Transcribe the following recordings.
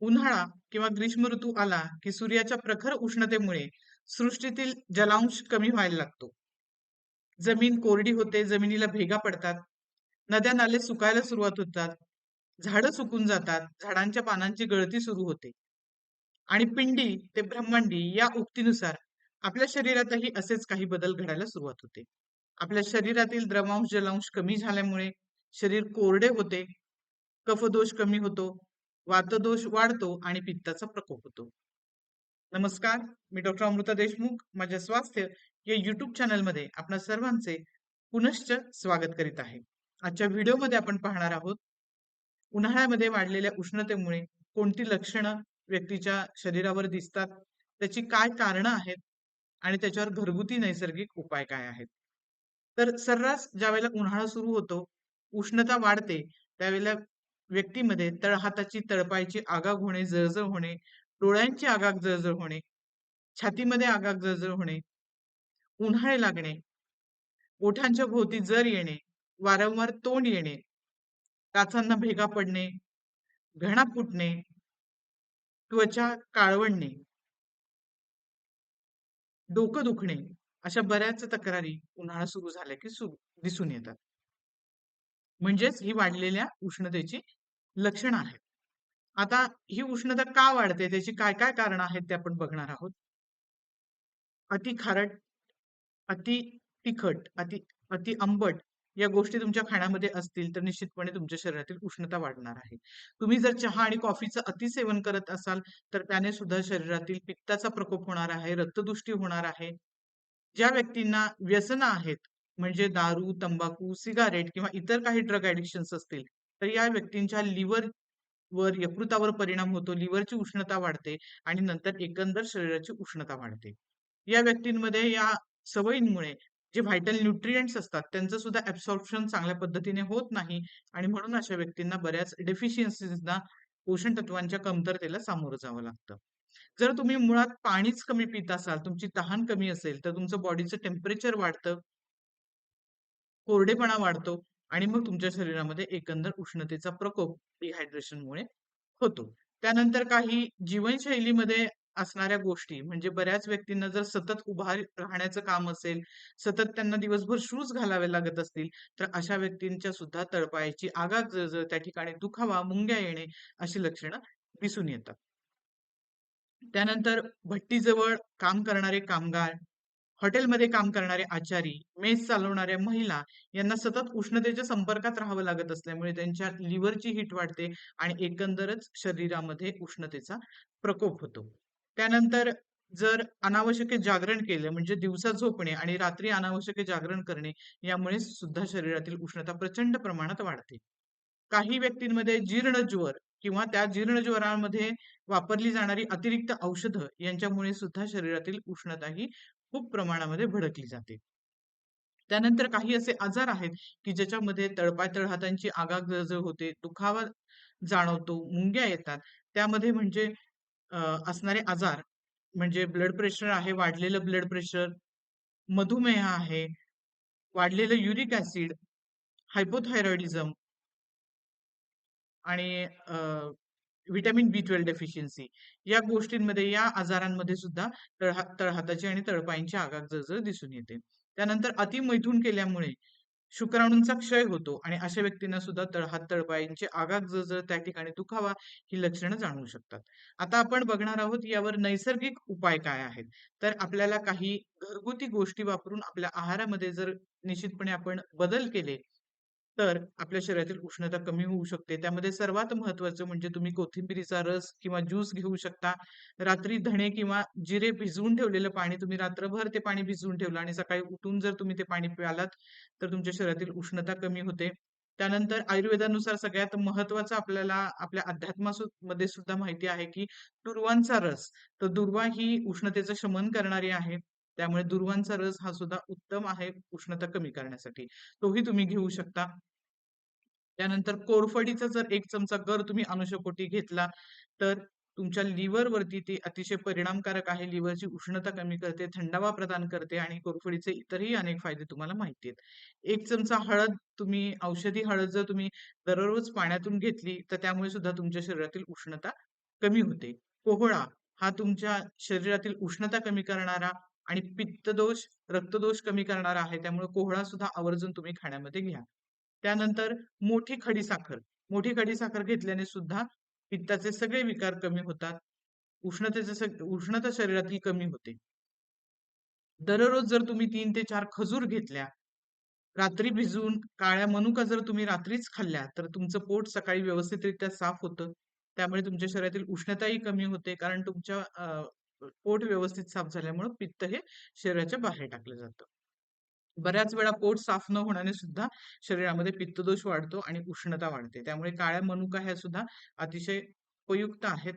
उन्हाळा किंवा ग्रीष्म ऋतू आला की सूर्याच्या प्रखर उष्णतेमुळे सृष्टीतील जलांश कमी व्हायला लागतो. जमीन कोरडी होते, जमिनीला भेगा पडतात, नद्या नाले सुकायला सुरुवात होतात, झाडं सुकून जातात, झाडांच्या पानांची गळती सुरू होते आणि पिंडी ते ब्रह्मांडी या उक्तीनुसार आपल्या शरीरातही असेच काही बदल घडायला सुरुवात होते. आपल्या शरीरातील द्रवांश जलांश कमी झाल्यामुळे शरीर कोरडे होते, कफदोष कमी होतो, वातदोष वाढतो आणि पित्ताचा प्रकोप होतो. नमस्कार, मी डॉक्टर अमृता देशमुख माझ्या स्वास्थ्य या युट्यूब चॅनलमध्ये आपणा सर्वांचे पुनश्च स्वागत करीत आहे. आजच्या व्हिडिओमध्ये आपण पाहणार आहोत उन्हाळ्यामध्ये वाढलेल्या उष्णतेमुळे कोणती लक्षणं व्यक्तीच्या शरीरावर दिसतात, त्याची काय कारणं आहेत आणि त्याच्यावर घरगुती नैसर्गिक उपाय काय आहेत. तर सर्रास ज्यावेळेला उन्हाळा सुरू होतो, उष्णता वाढते, त्यावेळेला व्यक्तीमध्ये तळहाताची तळपायाची आगाग होणे, जळजळ होणे, डोळ्यांची आगाग जळजळ होणे, छातीमध्ये आगाग जळजळ होणे, उन्हाळे लागणे, ओठांच्या भोवती जर येणे, वारंवार तोंड येणे, टाचांना भेगा पडणे, घणा फुटणे, त्वचा काळवंडणे, डोकं दुखणे, अशा बऱ्याच तक्रारी उन्हाळा सुरू झाल्या की दिसून येतात. म्हणजेच ही वाढलेल्या उष्णतेची लक्षणं आहेत. आता ही उष्णता का वाढते, त्याची काय काय कारणं आहेत ते आपण बघणार आहोत. अति खारट, अति तिखट, अति आंबट या गोष्टी तुमच्या खाण्यामध्ये असतील तर निश्चितपणे तुमच्या शरीरातील उष्णता वाढणार आहे. तुम्ही जर चहा आणि कॉफीचं अतिसेवन करत असाल तर त्याने सुद्धा शरीरातील पित्ताचा प्रकोप होणार आहे, रक्तदुष्टी होणार आहे. ज्या व्यक्तींना व्यसनं आहेत, म्हणजे दारू, तंबाखू, सिगारेट किंवा इतर काही ड्रग ॲडिक्शन्स असतील, तर या व्यक्तींच्या लिव्हरवर, यकृतावर परिणाम होतो, लिव्हरची उष्णता वाढते आणि नंतर एकंदर शरीराची उष्णता वाढते. या व्यक्तींमध्ये या सवयींमुळे जे व्हायटल न्यूट्रिएंट्स असतात त्यांचं सुद्धा ॲब्सॉर्प्शन चांगल्या पद्धतीने होत नाही आणि म्हणून अशा व्यक्तींना बऱ्याच डेफिशियन्सीजना, पोषण तत्वांच्या कमतरतेला सामोरं जावं लागतं. जर तुम्ही मुळात पाणीच कमी पित असाल, तुमची तहान कमी असेल, तर तुमचं बॉडीचं टेम्परेचर वाढतं, कोरडेपणा वाढतो आणि मग तुमच्या शरीरामध्ये एकंदर उष्णतेचा प्रकोप डिहायड्रेशनमुळे होतो. त्यानंतर काही जीवनशैलीमध्ये असणाऱ्या गोष्टी म्हणजे बऱ्याच व्यक्तींना जर सतत उभा राहण्याचं काम असेल, सतत त्यांना दिवसभर शूज घालावे लागत असतील, तर अशा व्यक्तींच्या सुद्धा तळपायाची आगाग जळजळ, त्या ठिकाणी दुखावा, मुंग्या येणे अशी लक्षणं दिसून येतात. त्यानंतर भट्टीजवळ काम करणारे कामगार, हॉटेलमध्ये काम करणारे आचारी, मेस चालवणाऱ्या महिला यांना सतत उष्णतेच्या संपर्कात राहावं लागत असल्यामुळे त्यांच्या लिव्हरची हीट वाढते आणि एकंदरच शरीरामध्ये उष्णतेचा प्रकोप होतो. त्यानंतर जर अनावश्यक जागरण केलं म्हणजे दिवसा झोपणे आणि रात्री अनावश्यक जागरण करणे यामुळे सुद्धा शरीरातील उष्णता प्रचंड प्रमाणात वाढते. काही व्यक्तींमध्ये जीर्ण ज्वर किंवा त्या जीर्ण ज्वरामध्ये वापरली जाणारी अतिरिक्त औषधं यांच्यामुळे सुद्धा शरीरातील उष्णता ही खूप प्रमाणामध्ये भडकली जाते. त्यानंतर काही असे आजार आहेत की ज्याच्यामध्ये तळपाय तळहातांची आगाग जळजळ होते, दुखावा जाणवतो, मुंग्या येतात. त्यामध्ये म्हणजे अ, असणारे आजार म्हणजे ब्लड प्रेशर आहे, वाढलेलं ब्लड प्रेशर, मधुमेह आहे, वाढलेलं युरिक ऍसिड, हायपोथायरॉइडिझम आणि व्हिटॅमिन बी 12 डेफिशियन्सी या गोष्टींमध्ये, या आजारांमध्ये सुद्धा तळहाताची आणि तळपायांची आगाग जळजळ दिसून येते. त्यानंतर अतिमैथून केल्यामुळे शुक्राणूंचा क्षय होतो आणि अशा व्यक्तींना सुद्धा तळहात तळपायांची आगाग जळजळ, त्या ठिकाणी दुखावा ही लक्षणं जाणवू शकतात. आता आपण बघणार आहोत यावर नैसर्गिक उपाय काय आहेत. तर आपल्याला काही घरगुती गोष्टी वापरून आपल्या आहारामध्ये जर निश्चितपणे आपण बदल केले तर आपल्या शरीरातील उष्णता कमी होऊ शकते. त्यामध्ये सर्वात महत्त्वाचं म्हणजे तुम्ही कोथिंबिरीचा रस किंवा ज्यूस घेऊ शकता. रात्री धणे किंवा जिरे भिजवून ठेवलेलं पाणी, तुम्ही रात्रभर ते पाणी भिजवून ठेवलं आणि सकाळी उठून जर तुम्ही ते पाणी प्यालात, तर तुमच्या शरीरातील उष्णता कमी होते. त्यानंतर आयुर्वेदानुसार सगळ्यात महत्त्वाचं आपल्याला आपल्या मध्ये सुद्धा माहिती आहे, की दुर्वांचा रस. तर दुर्वा ही उष्णतेचं शमन करणारी आहे. त्यामुळे दुर्वांचा रस हा सुद्धा उत्तम आहे उष्णता कमी करण्यासाठी. तोही तुम्ही घेऊ शकता. त्यानंतर कोरफडीचा जर 1 चमचा गर तुम्ही अनुषपोटी घेतला, तर तुमच्या लिव्हरवरती ते अतिशय परिणामकारक आहे. लिव्हरची उष्णता कमी करते, थंडावा प्रदान करते आणि कोरफडीचे इतरही अनेक फायदे तुम्हाला माहिती आहेत. 1 चमचा हळद, तुम्ही औषधी हळद जर तुम्ही दररोज पाण्यातून घेतली, तर त्यामुळे सुद्धा तुमच्या शरीरातील उष्णता कमी होते. कोहळा हा तुमच्या शरीरातील उष्णता कमी करणारा आणि पित्तदोष, रक्तदोष कमी करणारा आहे. त्यामुळे कोहळा सुद्धा आवर्जून तुम्ही खाण्यामध्ये घ्या. त्यानंतर मोठी खडीसाखर. मोठी खडीसाखर घेतल्याने सुद्धा पित्ताचे सगळे विकार कमी होतात. उष्णता शरीरातील कमी होते. दररोज जर तुम्ही 3 ते 4 खजूर घेतल्या, रात्री भिजवून काळ्या मनुका जर तुम्ही रात्रीच खाल्ल्या, तर तुमचं पोट सकाळी व्यवस्थितरित्या साफ होतं. त्यामुळे तुमच्या शरीरातील उष्णताही कमी होते. कारण तुमच्या पोट व्यवस्थित साफ झाल्यामुळं पित्त हे शरीराच्या बाहेर टाकलं जातं. बऱ्याच वेळा पोट साफ न होण्याने सुद्धा शरीरामध्ये पित्तदोष वाढतो आणि उष्णता वाढते. त्यामुळे काळ्या मनुका ह्या सुद्धा अतिशय उपयुक्त आहेत.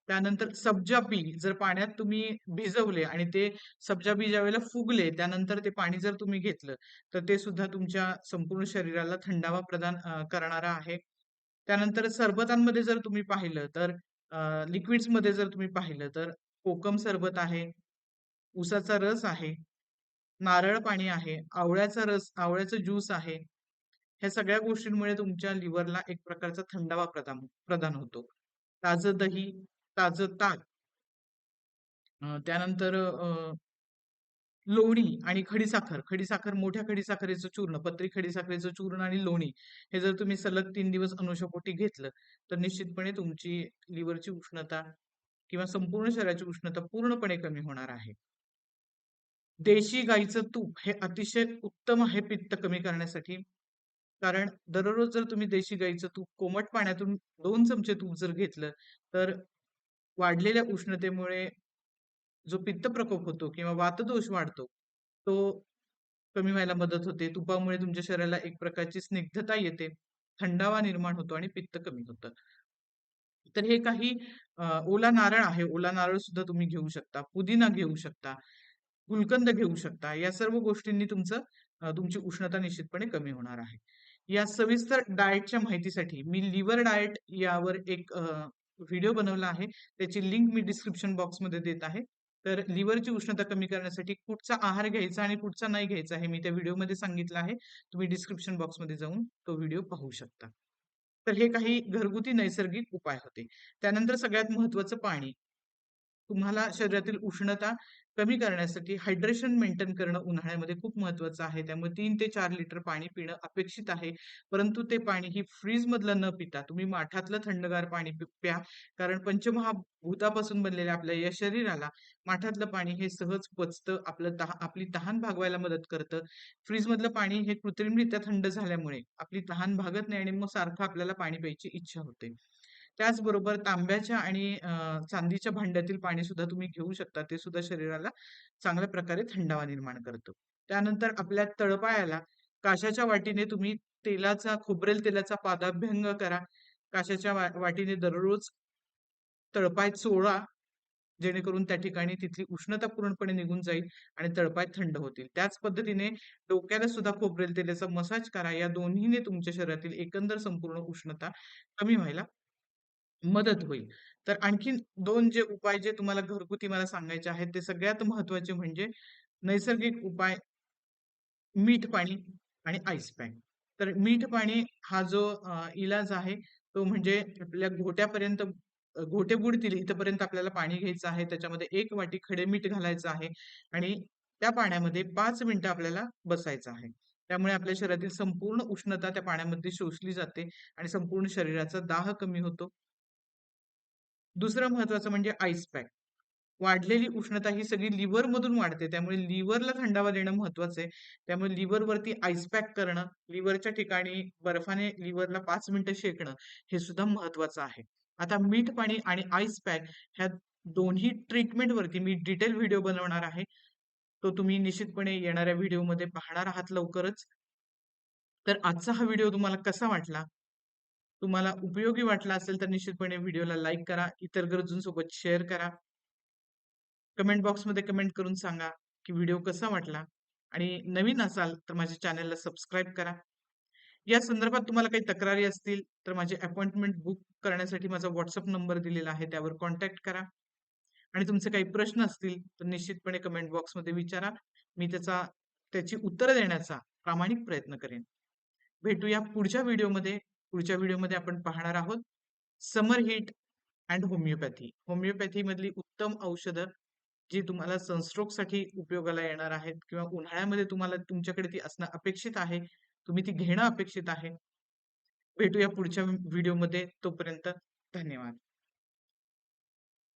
त्यानंतर सब्जा बी जर पाण्यात तुम्ही भिजवले आणि ते सब्जा बी ज्यावेळेला फुगले, त्यानंतर ते पाणी जर तुम्ही घेतलं, तर ते सुद्धा तुमच्या संपूर्ण शरीराला थंडावा प्रदान करणारं आहे. त्यानंतर सरबतांमध्ये जर तुम्ही पाहिलं, तर लिक्विड्समध्ये जर तुम्ही पाहिलं, तर कोकम सरबत आहे, उसाचा रस आहे, नारळ पाणी आहे, आवळ्याचा ज्यूस आहे. ह्या सगळ्या गोष्टींमुळे तुमच्या लिव्हरला एक प्रकारचा थंडावा प्रदान प्रदान होतो. ताजं दही, ताजं ताक, त्यानंतर लोणी आणि खडीसाखर. मोठ्या खडीसाखरेचं चूर्ण, पत्री खडीसाखरेचं चूर्ण आणि लोणी हे जर तुम्ही सलग 3 दिवस अनुशापोटी घेतलं, तर निश्चितपणे तुमची लिव्हरची उष्णता किंवा संपूर्ण शरीराची उष्णता पूर्णपणे कमी होणार आहे. देशी गाईचं तूप हे अतिशय उत्तम आहे पित्त कमी करण्यासाठी. कारण दररोज जर तुम्ही देशी गाईचं तूप कोमट पाण्यातून 2 चमचे तूप जर घेतलं, तर वाढलेल्या उष्णतेमुळे जो पित्त प्रकोप होतो किंवा वातदोष वाढतो, तो कमी व्हायला मदत होते. तुपामुळे तुमच्या शरीराला एक प्रकारची स्निग्धता येते, थंडावा निर्माण होतो आणि पित्त कमी होतं. तर हे काही ओला नारळ आहे. ओला नारळ सुद्धा तुम्ही घेऊ शकता. पुदिना घेऊ शकता. गुलकंद घेऊ शकता. या सर्व गोष्टींनी तुमची उष्णता निश्चितपणे कमी होणार आहे. या सविस्तर डाएटच्या माहितीसाठी मी लिव्हर डाएट यावर एक व्हिडिओ बनवला आहे. त्याची लिंक मी डिस्क्रिप्शन बॉक्समध्ये देत आहे. तर लिव्हरची उष्णता कमी करण्यासाठी कुठचा आहार घ्यायचा आणि कुठचा नाही घ्यायचा हे मी त्या व्हिडिओमध्ये सांगितलं आहे. तुम्ही डिस्क्रिप्शन बॉक्समध्ये जाऊन तो व्हिडिओ पाहू शकता. तर हे काही घरगुती नैसर्गिक उपाय होते. त्यानंतर सगळ्यात महत्त्वाचं पाणी. तुम्हाला शरीरातील उष्णता कमी करण्यासाठी हायड्रेशन मेंटेन करणं उन्हाळ्यामध्ये खूप महत्वाचं आहे. त्यामुळे 3 ते 4 लिटर पाणी पिणं अपेक्षित आहे. परंतु ते पाणी ही फ्रीजमधलं न पिता तुम्ही माठातलं थंडगार पाणी प्या. कारण पंचमहाभूतापासून बनलेल्या आपल्या या शरीराला माठातलं पाणी हे सहज पचतं. आपली तहान भागवायला मदत करतं. फ्रीजमधलं पाणी हे कृत्रिमरित्या थंड झाल्यामुळे आपली तहान भागत नाही आणि मग सारखं आपल्याला पाणी प्यायची इच्छा होते. त्याचबरोबर तांब्याच्या आणि चांदीच्या भांड्यातील पाणी सुद्धा तुम्ही घेऊ शकता. ते सुद्धा शरीराला चांगल्या प्रकारे थंडावा निर्माण करतं. त्यानंतर आपल्या तळपायाला काशाच्या वाटीने तुम्ही खोबरेल तेलाचा पादाभ्यंग करा. काशाच्या वाटीने दररोज तळपाय चोळा, जेणेकरून त्या ठिकाणी तिथली उष्णता पूर्णपणे निघून जाईल आणि तळपाय थंड होतील. त्याच पद्धतीने डोक्याला सुद्धा खोबरेल तेलाचा मसाज करा. या दोन्हीने तुमच्या शरीरातील एकंदर संपूर्ण उष्णता कमी व्हायला मदत होईल. तर आणखीन 2 जे उपाय जे तुम्हाला घरगुती मला सांगायचे आहेत, ते सगळ्यात महत्त्वाचे म्हणजे नैसर्गिक उपाय मीठ पाणी आणि आईस पॅक. तर मीठ पाणी हा जो इलाज आहे, तो म्हणजे आपल्या घोटे बुडतील इथपर्यंत आपल्याला पाणी घ्यायचं आहे. त्याच्यामध्ये 1 वाटी खडे मीठ घालायचं आहे आणि त्या पाण्यामध्ये 5 मिनिटं आपल्याला बसायचं आहे. त्यामुळे आपल्या शरीरातील संपूर्ण उष्णता त्या पाण्यामध्ये शोषली जाते आणि संपूर्ण शरीराचा दाह कमी होतो. दुसरं महत्वाचं म्हणजे आईस पॅक. वाढलेली उष्णता ही सगळी लिव्हरमधून वाढते. त्यामुळे लिव्हरला थंडावा देणं महत्वाचं आहे. त्यामुळे लिव्हरवरती आईस पॅक करणं, लिव्हरच्या ठिकाणी बर्फाने लिव्हरला 5 मिनिटं शेकणं, हे सुद्धा महत्वाचं आहे. आता मीठ पाणी आणि आईस पॅक ह्या दोन्ही ट्रीटमेंटवरती मी डिटेल व्हिडिओ बनवणार आहे. तो तुम्ही निश्चितपणे येणाऱ्या व्हिडिओमध्ये पाहणार आहात लवकरच. तर आजचा हा व्हिडिओ तुम्हाला कसा वाटला? तुम्हाला उपयोगी वाटला असेल तर निश्चितपणे व्हिडिओला लाईक करा, इतर गरजूंसोबत शेअर करा. कमेंट बॉक्समध्ये कमेंट करून सांगा की व्हिडिओ कसा वाटला आणि नवीन असाल तर माझ्या चॅनलला सबस्क्राईब करा. या संदर्भात तुम्हाला काही तक्रारी असतील तर माझी अपॉइंटमेंट बुक करण्यासाठी माझा WhatsApp नंबर दिलेला आहे, त्यावर कॉन्टॅक्ट करा आणि तुमचे काही प्रश्न असतील तर निश्चितपणे कमेंट बॉक्समध्ये विचारा. मी त्याची उत्तरं देण्याचा प्रामाणिक प्रयत्न करेन. भेटूया पुढच्या व्हिडिओमध्ये. पुढच्या व्हिडिओमध्ये आपण पाहणार आहोत समर हीट अँड होमिओपॅथी. होमिओपॅथी मधली उत्तम औषधं जी तुम्हाला सनस्ट्रोक साठी उपयोगाला येणार आहेत किंवा उन्हाळ्यामध्ये तुम्हाला तुमच्याकडे ती असणं अपेक्षित आहे. तुम्ही ती घेणं अपेक्षित आहे. भेटूया पुढच्या व्हिडिओमध्ये. तोपर्यंत धन्यवाद.